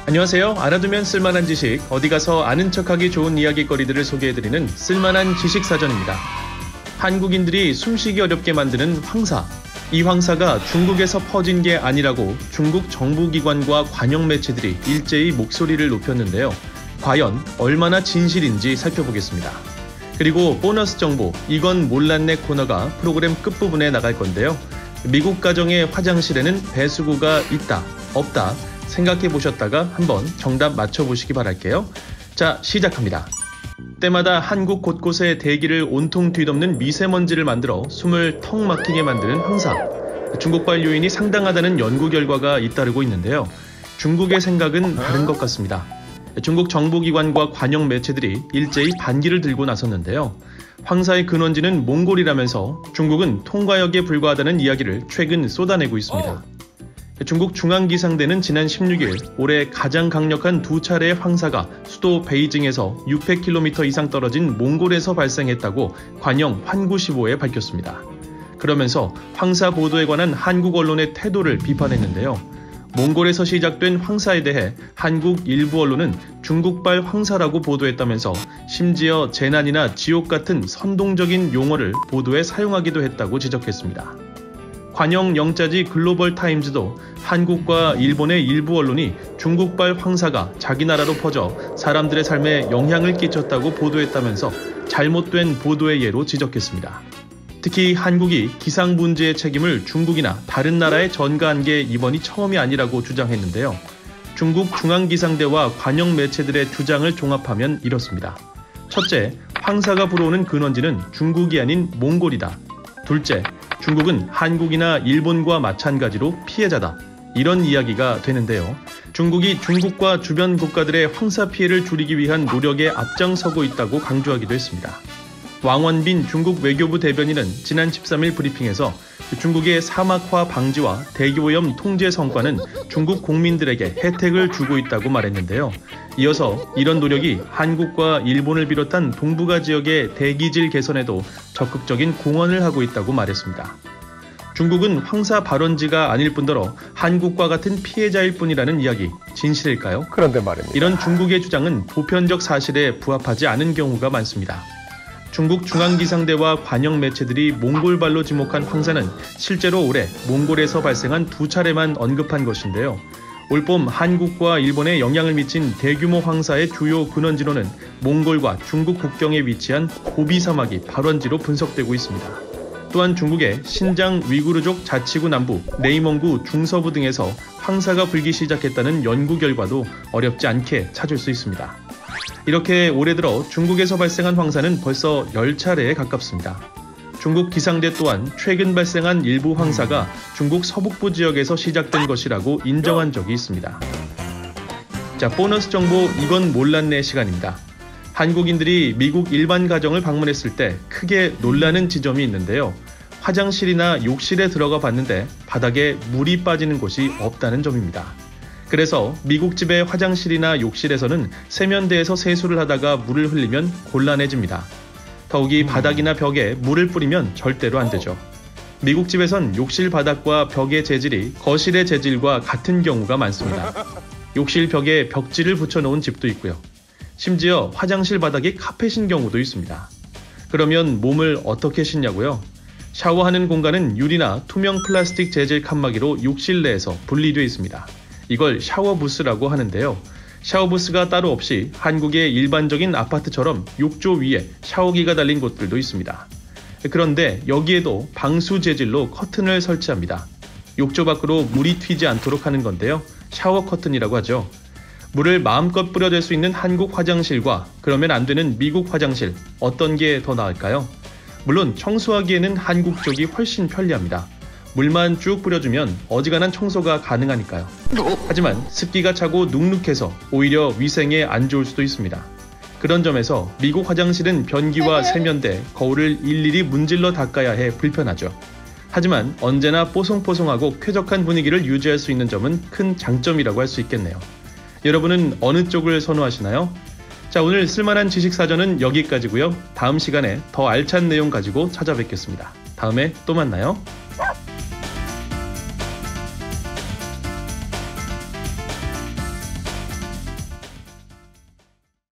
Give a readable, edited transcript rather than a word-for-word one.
안녕하세요. 알아두면 쓸만한 지식, 어디 가서 아는 척하기 좋은 이야기거리들을 소개해드리는 쓸만한 지식사전입니다. 한국인들이 숨쉬기 어렵게 만드는 황사. 이 황사가 중국에서 퍼진 게 아니라고 중국 정부기관과 관영 매체들이 일제히 목소리를 높였는데요. 과연 얼마나 진실인지 살펴보겠습니다. 그리고 보너스 정보, 이건 몰랐네 코너가 프로그램 끝부분에 나갈 건데요. 미국 가정의 화장실에는 배수구가 있다, 없다 생각해 보셨다가 한번 정답 맞춰보시기 바랄게요. 자, 시작합니다. 때마다 한국 곳곳에 대기를 온통 뒤덮는 미세먼지를 만들어 숨을 턱 막히게 만드는 황사. 중국발 요인이 상당하다는 연구 결과가 잇따르고 있는데요. 중국의 생각은 다른 것 같습니다. 중국 정부기관과 관영 매체들이 일제히 반기를 들고 나섰는데요. 황사의 근원지는 몽골이라면서 중국은 통과역에 불과하다는 이야기를 최근 쏟아내고 있습니다. 중국 중앙기상대는 지난 16일 올해 가장 강력한 두 차례의 황사가 수도 베이징에서 600km 이상 떨어진 몽골에서 발생했다고 관영 환구시보에 밝혔습니다. 그러면서 황사 보도에 관한 한국 언론의 태도를 비판했는데요. 몽골에서 시작된 황사에 대해 한국 일부 언론은 중국발 황사라고 보도했다면서 심지어 재난이나 지옥 같은 선동적인 용어를 보도에 사용하기도 했다고 지적했습니다. 관영 영자지 글로벌 타임즈도 한국과 일본의 일부 언론이 중국발 황사가 자기 나라로 퍼져 사람들의 삶에 영향을 끼쳤다고 보도했다면서 잘못된 보도의 예로 지적했습니다. 특히 한국이 기상 문제의 책임을 중국이나 다른 나라에 전가한 게 이번이 처음이 아니라고 주장했는데요. 중국 중앙기상대와 관영 매체들의 주장을 종합하면 이렇습니다. 첫째, 황사가 불어오는 근원지는 중국이 아닌 몽골이다. 둘째, 중국은 한국이나 일본과 마찬가지로 피해자다. 이런 이야기가 되는데요. 중국이 중국과 주변 국가들의 황사 피해를 줄이기 위한 노력에 앞장서고 있다고 강조하기도 했습니다. 왕원빈 중국 외교부 대변인은 지난 13일 브리핑에서 중국의 사막화 방지와 대기오염 통제 성과는 중국 국민들에게 혜택을 주고 있다고 말했는데요. 이어서 이런 노력이 한국과 일본을 비롯한 동북아 지역의 대기질 개선에도 적극적인 공헌을 하고 있다고 말했습니다. 중국은 황사 발원지가 아닐 뿐더러 한국과 같은 피해자일 뿐이라는 이야기, 진실일까요? 그런데 말입니다. 이런 중국의 주장은 보편적 사실에 부합하지 않은 경우가 많습니다. 중국 중앙기상대와 관영 매체들이 몽골발로 지목한 황사는 실제로 올해 몽골에서 발생한 두 차례만 언급한 것인데요. 올봄 한국과 일본에 영향을 미친 대규모 황사의 주요 근원지로는 몽골과 중국 국경에 위치한 고비 사막이 발원지로 분석되고 있습니다. 또한 중국의 신장 위구르족 자치구 남부, 내이멍구 중서부 등에서 황사가 불기 시작했다는 연구 결과도 어렵지 않게 찾을 수 있습니다. 이렇게 올해 들어 중국에서 발생한 황사는 벌써 10차례에 가깝습니다. 중국 기상대 또한 최근 발생한 일부 황사가 중국 서북부 지역에서 시작된 것이라고 인정한 적이 있습니다. 자, 보너스 정보 이건 몰랐네 시간입니다. 한국인들이 미국 일반 가정을 방문했을 때 크게 놀라는 지점이 있는데요. 화장실이나 욕실에 들어가 봤는데 바닥에 물이 빠지는 곳이 없다는 점입니다. 그래서 미국 집의 화장실이나 욕실에서는 세면대에서 세수를 하다가 물을 흘리면 곤란해집니다. 더욱이 바닥이나 벽에 물을 뿌리면 절대로 안 되죠. 미국 집에선 욕실 바닥과 벽의 재질이 거실의 재질과 같은 경우가 많습니다. 욕실 벽에 벽지를 붙여놓은 집도 있고요. 심지어 화장실 바닥이 카펫인 경우도 있습니다. 그러면 몸을 어떻게 씻냐고요? 샤워하는 공간은 유리나 투명 플라스틱 재질 칸막이로 욕실 내에서 분리되어 있습니다. 이걸 샤워부스라고 하는데요. 샤워부스가 따로 없이 한국의 일반적인 아파트처럼 욕조 위에 샤워기가 달린 곳들도 있습니다. 그런데 여기에도 방수 재질로 커튼을 설치합니다. 욕조 밖으로 물이 튀지 않도록 하는 건데요. 샤워 커튼이라고 하죠. 물을 마음껏 뿌려댈 수 있는 한국 화장실과 그러면 안 되는 미국 화장실, 어떤 게 더 나을까요? 물론 청소하기에는 한국 쪽이 훨씬 편리합니다. 물만 쭉 뿌려주면 어지간한 청소가 가능하니까요. 하지만 습기가 차고 눅눅해서 오히려 위생에 안 좋을 수도 있습니다. 그런 점에서 미국 화장실은 변기와 세면대, 거울을 일일이 문질러 닦아야 해 불편하죠. 하지만 언제나 뽀송뽀송하고 쾌적한 분위기를 유지할 수 있는 점은 큰 장점이라고 할 수 있겠네요. 여러분은 어느 쪽을 선호하시나요? 자, 오늘 쓸만한 지식사전은 여기까지고요. 다음 시간에 더 알찬 내용 가지고 찾아뵙겠습니다. 다음에 또 만나요.